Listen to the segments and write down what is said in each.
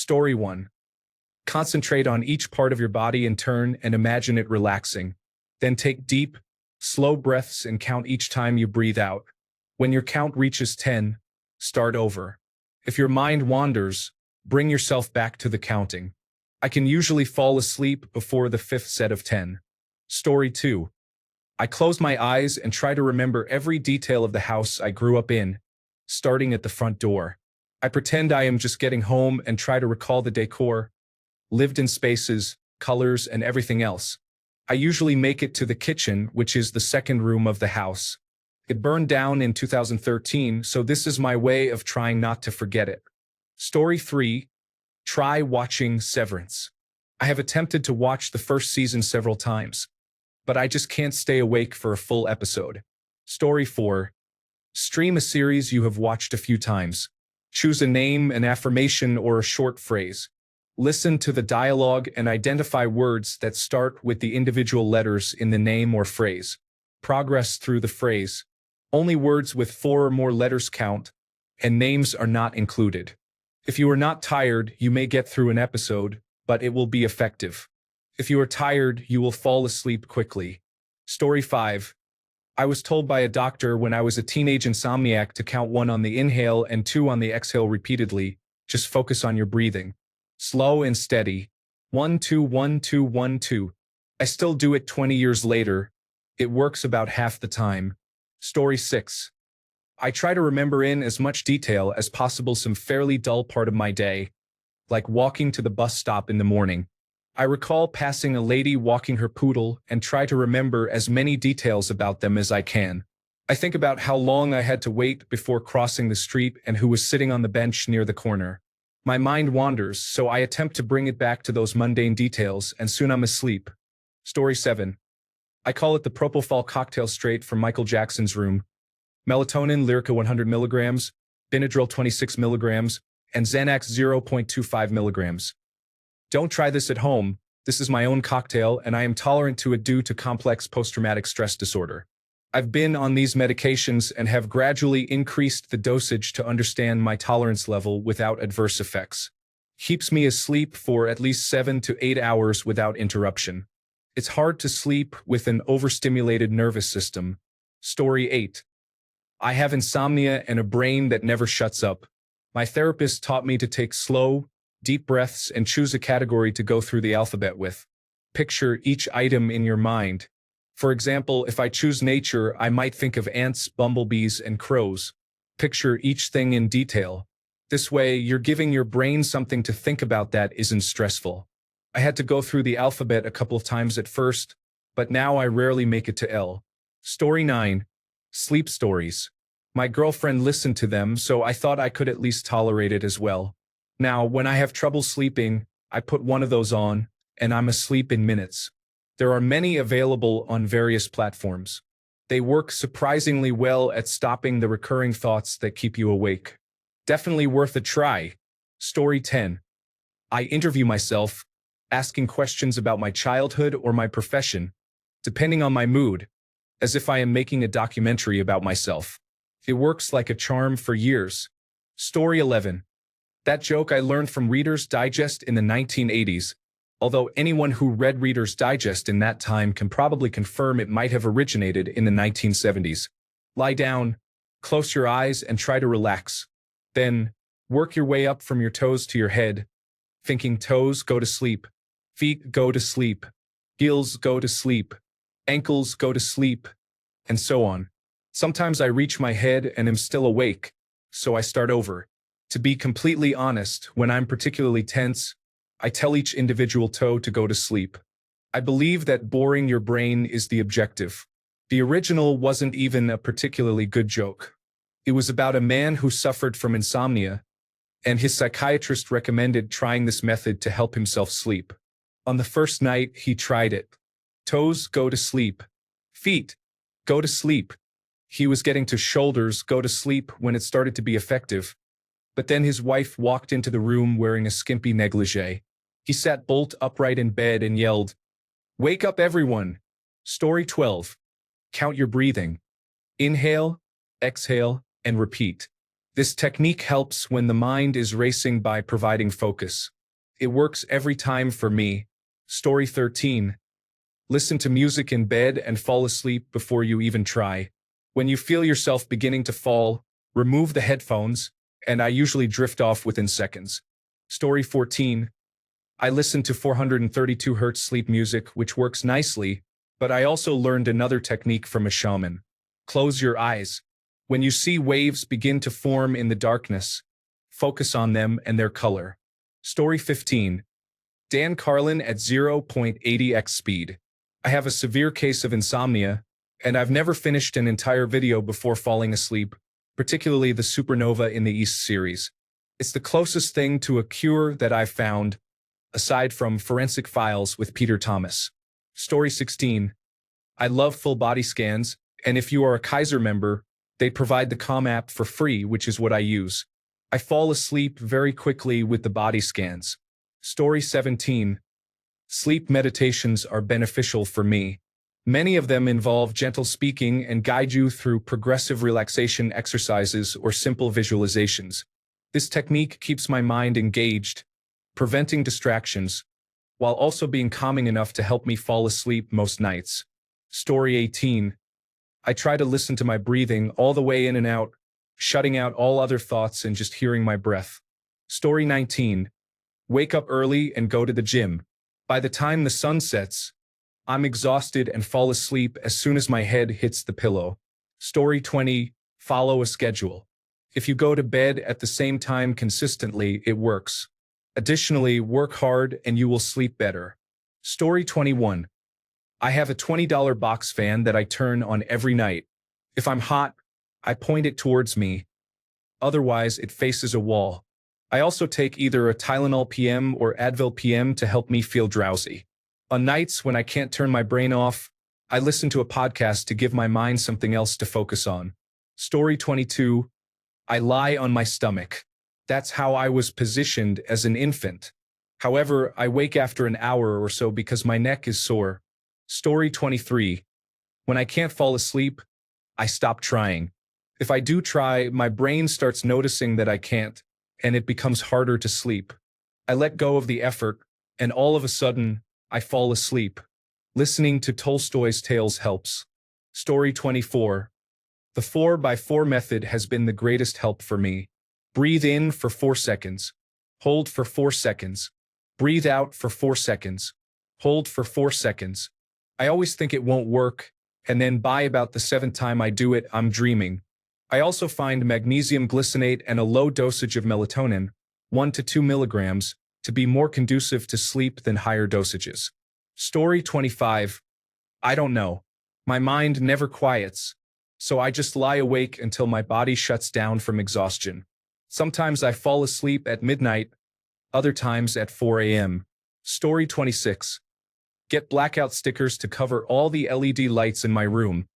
Story 1. Concentrate on each part of your body in turn and imagine it relaxing. Then take deep, slow breaths and count each time you breathe out. When your count reaches 10, start over. If your mind wanders, bring yourself back to the counting. I can usually fall asleep before the fifth set of 10. Story 2. I close my eyes and try to remember every detail of the house I grew up in, starting at the front door. I pretend I am just getting home and try to recall the decor, lived-in spaces, colors, and everything else. I usually make it to the kitchen, which is the second room of the house. It burned down in 2013, so this is my way of trying not to forget it. Story 3. Try watching Severance. I have attempted to watch the first season several times, but I just can't stay awake for a full episode. Story 4. Stream a series you have watched a few times. Choose a name, an affirmation, or a short phrase. Listen to the dialogue and identify words that start with the individual letters in the name or phrase. Progress through the phrase. Only words with 4 or more letters count, and names are not included. If you are not tired, you may get through an episode, but it will be effective. If you are tired, you will fall asleep quickly. Story 5. I was told by a doctor when I was a teenage insomniac to count 1 on the inhale and 2 on the exhale repeatedly. Just focus on your breathing. Slow and steady. 1, 2, 1, 2, 1, 2. I still do it 20 years later. It works about half the time. Story 6. I try to remember in as much detail as possible some fairly dull part of my day, like walking to the bus stop in the morning. I recall passing a lady walking her poodle and try to remember as many details about them as I can. I think about how long I had to wait before crossing the street and who was sitting on the bench near the corner. My mind wanders, so I attempt to bring it back to those mundane details, and soon I'm asleep. Story 7. I call it the Propofol cocktail straight from Michael Jackson's Room. Melatonin, Lyrica 100 mg, Benadryl 26 mg, and Xanax 0.25 mg. Don't try this at home. This is my own cocktail, and I am tolerant to it due to complex post-traumatic stress disorder. I've been on these medications and have gradually increased the dosage to understand my tolerance level without adverse effects. Keeps me asleep for at least 7 to 8 hours without interruption. It's hard to sleep with an overstimulated nervous system. Story 8. I have insomnia and a brain that never shuts up. My therapist taught me to take slow, deep breaths and choose a category to go through the alphabet with. Picture each item in your mind. For example, if I choose nature, I might think of ants, bumblebees, and crows. Picture each thing in detail. This way, you're giving your brain something to think about that isn't stressful. I had to go through the alphabet a couple of times at first, but now I rarely make it to L. Story 9. Sleep stories. My girlfriend listened to them, so I thought I could at least tolerate it as well. Now, when I have trouble sleeping, I put one of those on, and I'm asleep in minutes. There are many available on various platforms. They work surprisingly well at stopping the recurring thoughts that keep you awake. Definitely worth a try. Story 10. I interview myself, asking questions about my childhood or my profession, depending on my mood, as if I am making a documentary about myself. It works like a charm for years. Story 11. That joke I learned from Reader's Digest in the 1980s, although anyone who read Reader's Digest in that time can probably confirm it might have originated in the 1970s. Lie down, close your eyes, and try to relax. Then, work your way up from your toes to your head, thinking toes go to sleep, feet go to sleep, heels go to sleep, ankles go to sleep, and so on. Sometimes I reach my head and am still awake, so I start over. To be completely honest, when I'm particularly tense, I tell each individual toe to go to sleep. I believe that boring your brain is the objective. The original wasn't even a particularly good joke. It was about a man who suffered from insomnia, and his psychiatrist recommended trying this method to help himself sleep. On the first night, he tried it. Toes go to sleep. Feet go to sleep. He was getting to shoulders go to sleep when it started to be effective. But then his wife walked into the room wearing a skimpy negligee. He sat bolt upright in bed and yelled, "Wake up, everyone!" Story 12. Count your breathing. Inhale, exhale, and repeat. This technique helps when the mind is racing by providing focus. It works every time for me. Story 13. Listen to music in bed and fall asleep before you even try. When you feel yourself beginning to fall, remove the headphones, and I usually drift off within seconds. Story 14. I listen to 432 Hz sleep music, which works nicely, but I also learned another technique from a shaman. Close your eyes. When you see waves begin to form in the darkness, focus on them and their color. Story 15. Dan Carlin at 0.80x speed. I have a severe case of insomnia, and I've never finished an entire video before falling asleep, particularly the Supernova in the East series. It's the closest thing to a cure that I've found, aside from Forensic Files with Peter Thomas. Story 16. I love full body scans, and if you are a Kaiser member, they provide the Calm app for free, which is what I use. I fall asleep very quickly with the body scans. Story 17. Sleep meditations are beneficial for me. Many of them involve gentle speaking and guide you through progressive relaxation exercises or simple visualizations. This technique keeps my mind engaged, preventing distractions, while also being calming enough to help me fall asleep most nights. Story 18. I try to listen to my breathing all the way in and out, shutting out all other thoughts and just hearing my breath. Story 19. Wake up early and go to the gym. By the time the sun sets, I'm exhausted and fall asleep as soon as my head hits the pillow. Story 20. Follow a schedule. If you go to bed at the same time consistently, it works. Additionally, work hard and you will sleep better. Story 21. I have a $20 box fan that I turn on every night. If I'm hot, I point it towards me. Otherwise, it faces a wall. I also take either a Tylenol PM or Advil PM to help me feel drowsy. On nights when I can't turn my brain off, I listen to a podcast to give my mind something else to focus on. Story 22. I lie on my stomach. That's how I was positioned as an infant. However, I wake after an hour or so because my neck is sore. Story 23. When I can't fall asleep, I stop trying. If I do try, my brain starts noticing that I can't, and it becomes harder to sleep. I let go of the effort, and all of a sudden, I fall asleep. Listening to Tolstoy's tales helps. Story 24. The 4x4 method has been the greatest help for me. Breathe in for 4 seconds. Hold for 4 seconds. Breathe out for 4 seconds. Hold for 4 seconds. I always think it won't work, and then by about the 7th time I do it, I'm dreaming. I also find magnesium glycinate and a low dosage of melatonin, 1 to 2 milligrams, to be more conducive to sleep than higher dosages. Story 25. I don't know. My mind never quiets, so I just lie awake until my body shuts down from exhaustion. Sometimes I fall asleep at midnight, other times at 4 a.m. Story 26. Get blackout stickers to cover all the LED lights in my room,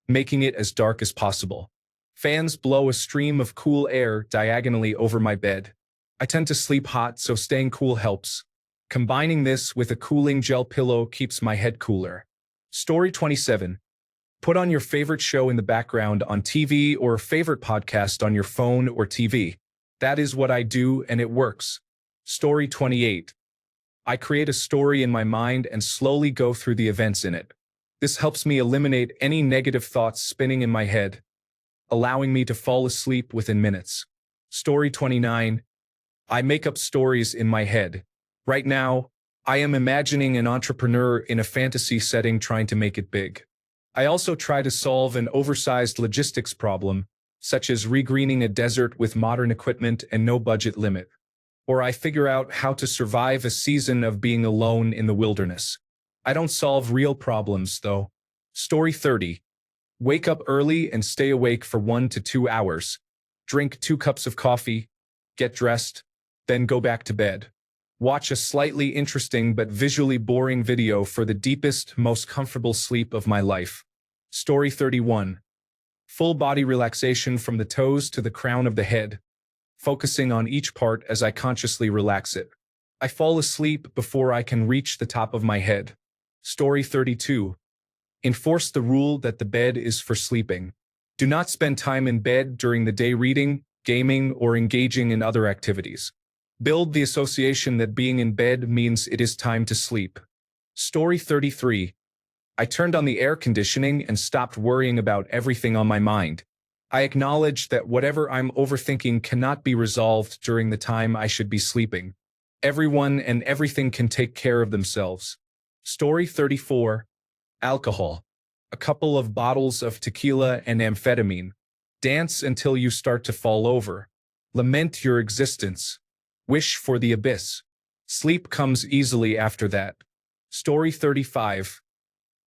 making it as dark as possible. Fans blow a stream of cool air diagonally over my bed. I tend to sleep hot, so staying cool helps. Combining this with a cooling gel pillow keeps my head cooler. Story 27. Put on your favorite show in the background on TV or a favorite podcast on your phone or TV. That is what I do, and it works. Story 28. I create a story in my mind and slowly go through the events in it. This helps me eliminate any negative thoughts spinning in my head, allowing me to fall asleep within minutes. Story 29. I make up stories in my head. Right now, I am imagining an entrepreneur in a fantasy setting trying to make it big. I also try to solve an oversized logistics problem, such as regreening a desert with modern equipment and no budget limit. Or I figure out how to survive a season of being alone in the wilderness. I don't solve real problems, though. Story 30. Wake up early and stay awake for 1 to 2 hours. Drink 2 cups of coffee, get dressed, then go back to bed. Watch a slightly interesting but visually boring video for the deepest, most comfortable sleep of my life. Story 31. Full body relaxation from the toes to the crown of the head, focusing on each part as I consciously relax it. I fall asleep before I can reach the top of my head. Story 32. Enforce the rule that the bed is for sleeping. Do not spend time in bed during the day reading, gaming, or engaging in other activities. Build the association that being in bed means it is time to sleep. Story 33. I turned on the air conditioning and stopped worrying about everything on my mind. I acknowledged that whatever I'm overthinking cannot be resolved during the time I should be sleeping. Everyone and everything can take care of themselves. Story 34. Alcohol. A couple of bottles of tequila and amphetamine. Dance until you start to fall over. Lament your existence. Wish for the abyss. Sleep comes easily after that. Story 35.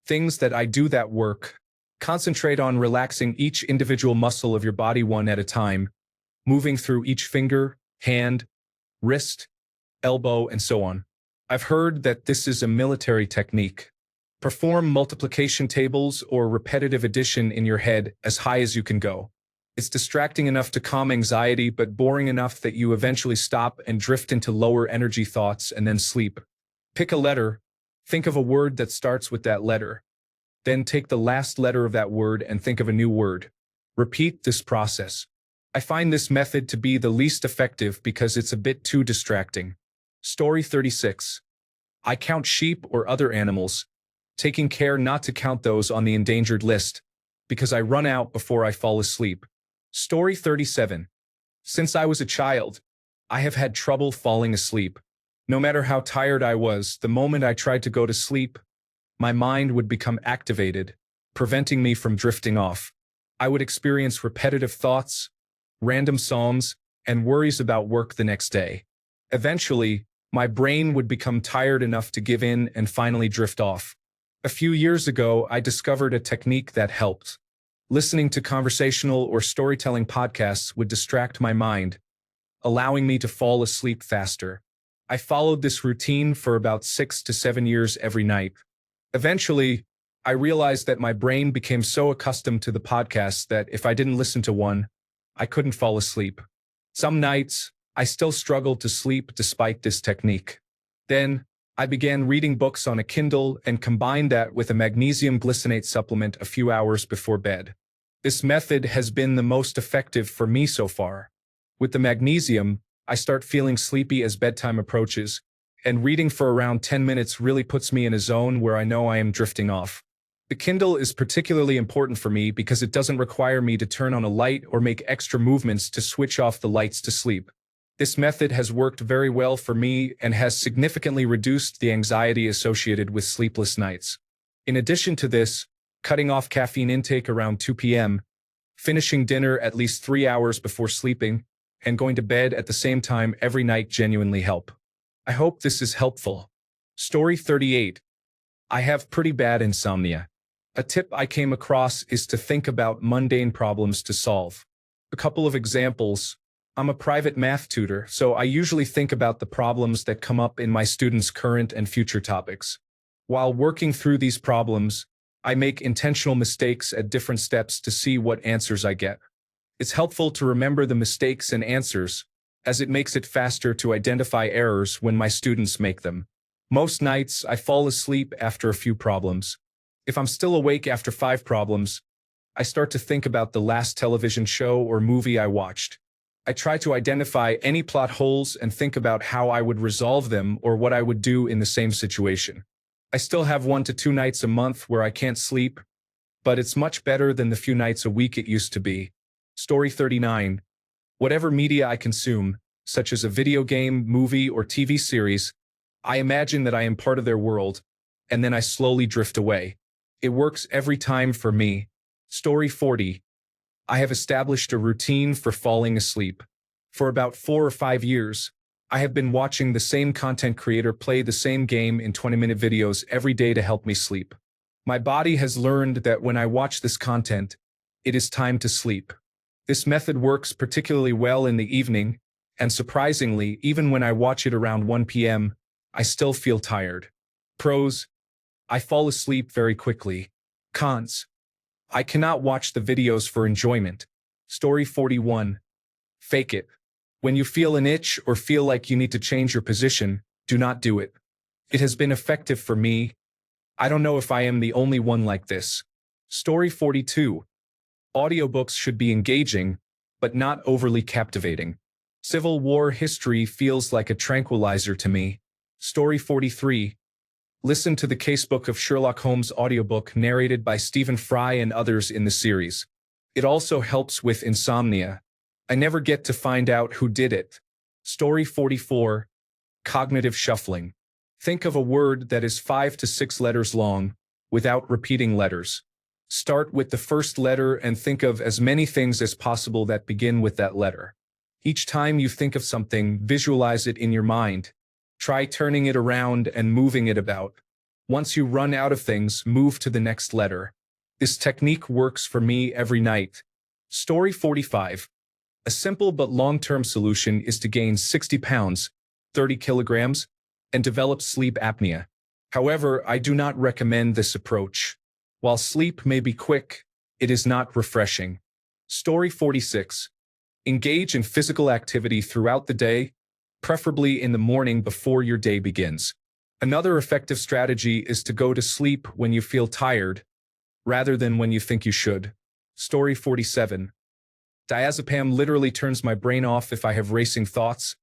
Things that I do that work. Concentrate on relaxing each individual muscle of your body one at a time, moving through each finger, hand, wrist, elbow, and so on. I've heard that this is a military technique. Perform multiplication tables or repetitive addition in your head as high as you can go. It's distracting enough to calm anxiety, but boring enough that you eventually stop and drift into lower energy thoughts and then sleep. Pick a letter. Think of a word that starts with that letter. Then take the last letter of that word and think of a new word. Repeat this process. I find this method to be the least effective because it's a bit too distracting. Story 36. I count sheep or other animals, taking care not to count those on the endangered list, because I run out before I fall asleep. Story 37. Since I was a child, I have had trouble falling asleep. No matter how tired I was, the moment I tried to go to sleep, my mind would become activated, preventing me from drifting off. I would experience repetitive thoughts, random songs, and worries about work the next day. Eventually, my brain would become tired enough to give in and finally drift off. A few years ago, I discovered a technique that helped. Listening to conversational or storytelling podcasts would distract my mind, allowing me to fall asleep faster. I followed this routine for about 6 to 7 years every night. Eventually, I realized that my brain became so accustomed to the podcasts that if I didn't listen to one, I couldn't fall asleep. Some nights, I still struggled to sleep despite this technique. Then, I began reading books on a Kindle and combined that with a magnesium glycinate supplement a few hours before bed. This method has been the most effective for me so far. With the magnesium, I start feeling sleepy as bedtime approaches, and reading for around 10 minutes really puts me in a zone where I know I am drifting off. The Kindle is particularly important for me because it doesn't require me to turn on a light or make extra movements to switch off the lights to sleep. This method has worked very well for me and has significantly reduced the anxiety associated with sleepless nights. In addition to this, cutting off caffeine intake around 2 p.m., finishing dinner at least 3 hours before sleeping, and going to bed at the same time every night genuinely help. I hope this is helpful. Story 38. I have pretty bad insomnia. A tip I came across is to think about mundane problems to solve. A couple of examples. I'm a private math tutor, so I usually think about the problems that come up in my students' current and future topics. While working through these problems, I make intentional mistakes at different steps to see what answers I get. It's helpful to remember the mistakes and answers, as it makes it faster to identify errors when my students make them. Most nights, I fall asleep after a few problems. If I'm still awake after 5 problems, I start to think about the last television show or movie I watched. I try to identify any plot holes and think about how I would resolve them or what I would do in the same situation. I still have 1 to 2 nights a month where I can't sleep, but it's much better than the few nights a week it used to be. Story 39. Whatever media I consume, such as a video game, movie, or TV series, I imagine that I am part of their world, and then I slowly drift away. It works every time for me. Story 40. I have established a routine for falling asleep. For about 4 or 5 years, I have been watching the same content creator play the same game in 20-minute videos every day to help me sleep. My body has learned that when I watch this content, it is time to sleep. This method works particularly well in the evening, and surprisingly, even when I watch it around 1 p.m., I still feel tired. Pros: I fall asleep very quickly. Cons: I cannot watch the videos for enjoyment. Story 41. Fake it. When you feel an itch or feel like you need to change your position, do not do it. It has been effective for me. I don't know if I am the only one like this. Story 42. Audiobooks should be engaging, but not overly captivating. Civil War history feels like a tranquilizer to me. Story 43. Listen to the Casebook of Sherlock Holmes audiobook narrated by Stephen Fry and others in the series. It also helps with insomnia. I never get to find out who did it. Story 44. Cognitive shuffling. Think of a word that is 5 to 6 letters long, without repeating letters. Start with the first letter and think of as many things as possible that begin with that letter. Each time you think of something, visualize it in your mind. Try turning it around and moving it about. Once you run out of things, move to the next letter. This technique works for me every night. Story 45. A simple but long-term solution is to gain 60 pounds, 30 kilograms, and develop sleep apnea. However, I do not recommend this approach. While sleep may be quick, it is not refreshing. Story 46. Engage in physical activity throughout the day, preferably in the morning before your day begins. Another effective strategy is to go to sleep when you feel tired, rather than when you think you should. Story 47. Diazepam literally turns my brain off if I have racing thoughts,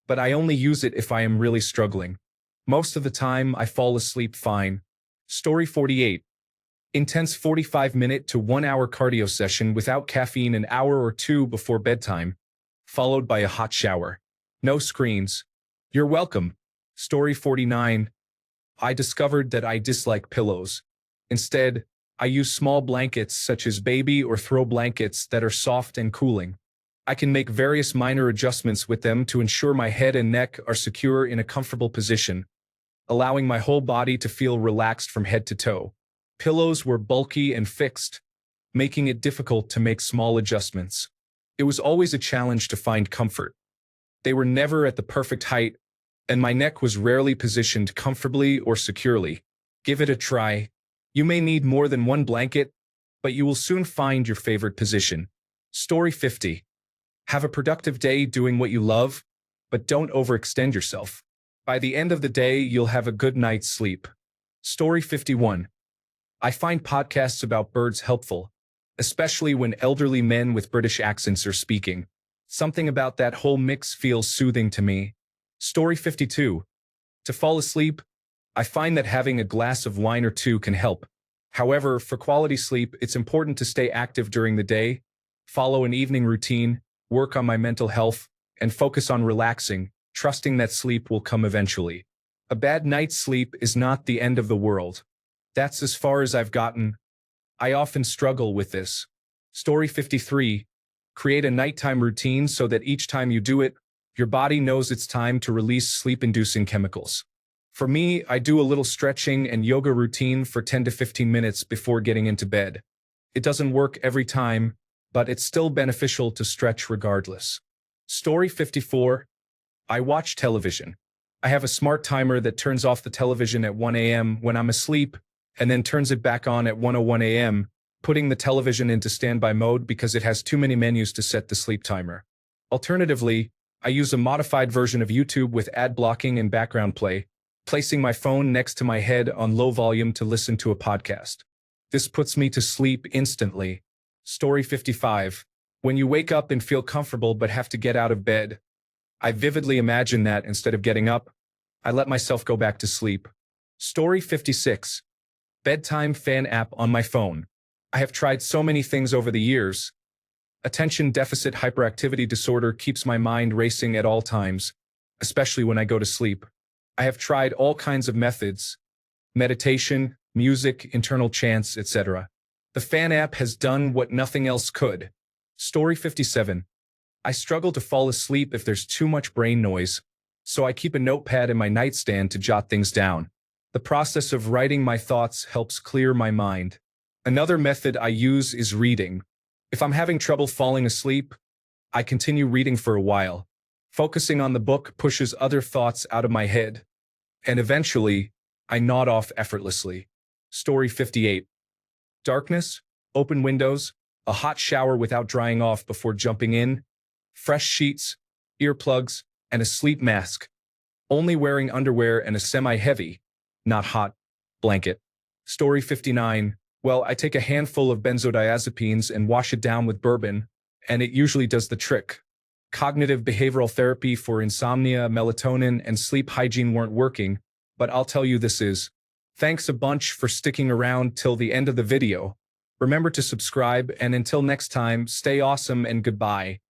but I only use it if I am really struggling. Most of the time, I fall asleep fine. Story 48. Intense 45-minute to 1-hour cardio session without caffeine an hour or two before bedtime, followed by a hot shower. No screens. You're welcome. Story 49. I discovered that I dislike pillows. Instead, I use small blankets such as baby or throw blankets that are soft and cooling. I can make various minor adjustments with them to ensure my head and neck are secure in a comfortable position, allowing my whole body to feel relaxed from head to toe. Pillows were bulky and fixed, making it difficult to make small adjustments. It was always a challenge to find comfort. They were never at the perfect height, and my neck was rarely positioned comfortably or securely. Give it a try. You may need more than one blanket, but you will soon find your favorite position. Story 50. Have a productive day doing what you love, but don't overextend yourself. By the end of the day, you'll have a good night's sleep. Story 51. I find podcasts about birds helpful, especially when elderly men with British accents are speaking. Something about that whole mix feels soothing to me. Story 52. To fall asleep, I find that having a glass of wine or two can help. However, for quality sleep, it's important to stay active during the day, follow an evening routine, work on my mental health, and focus on relaxing, trusting that sleep will come eventually. A bad night's sleep is not the end of the world. That's as far as I've gotten. I often struggle with this. Story 53. Create a nighttime routine so that each time you do it, your body knows it's time to release sleep-inducing chemicals. For me, I do a little stretching and yoga routine for 10 to 15 minutes before getting into bed. It doesn't work every time, but it's still beneficial to stretch regardless. Story 54. I watch television. I have a smart timer that turns off the television at 1 a.m. when I'm asleep, and then turns it back on at 1:01 a.m., putting the television into standby mode because it has too many menus to set the sleep timer. Alternatively, I use a modified version of YouTube with ad blocking and background play, placing my phone next to my head on low volume to listen to a podcast. This puts me to sleep instantly. Story 55. When you wake up and feel comfortable but have to get out of bed, I vividly imagine that instead of getting up, I let myself go back to sleep. Story 56. Bedtime fan app on my phone. I have tried so many things over the years. Attention deficit hyperactivity disorder keeps my mind racing at all times, especially when I go to sleep. I have tried all kinds of methods: meditation, music, internal chants, etc. The fan app has done what nothing else could. Story 57. I struggle to fall asleep if there's too much brain noise, so I keep a notepad in my nightstand to jot things down. The process of writing my thoughts helps clear my mind. Another method I use is reading. If I'm having trouble falling asleep, I continue reading for a while. Focusing on the book pushes other thoughts out of my head, and eventually, I nod off effortlessly. Story 58. Darkness, open windows, a hot shower without drying off before jumping in, fresh sheets, earplugs, and a sleep mask. Only wearing underwear and a semi-heavy, not hot, blanket. Story 59. Well, I take a handful of benzodiazepines and wash it down with bourbon, and it usually does the trick. Cognitive behavioral therapy for insomnia, melatonin, and sleep hygiene weren't working, but I'll tell you this is. Thanks a bunch for sticking around till the end of the video. Remember to subscribe, and until next time, stay awesome and goodbye.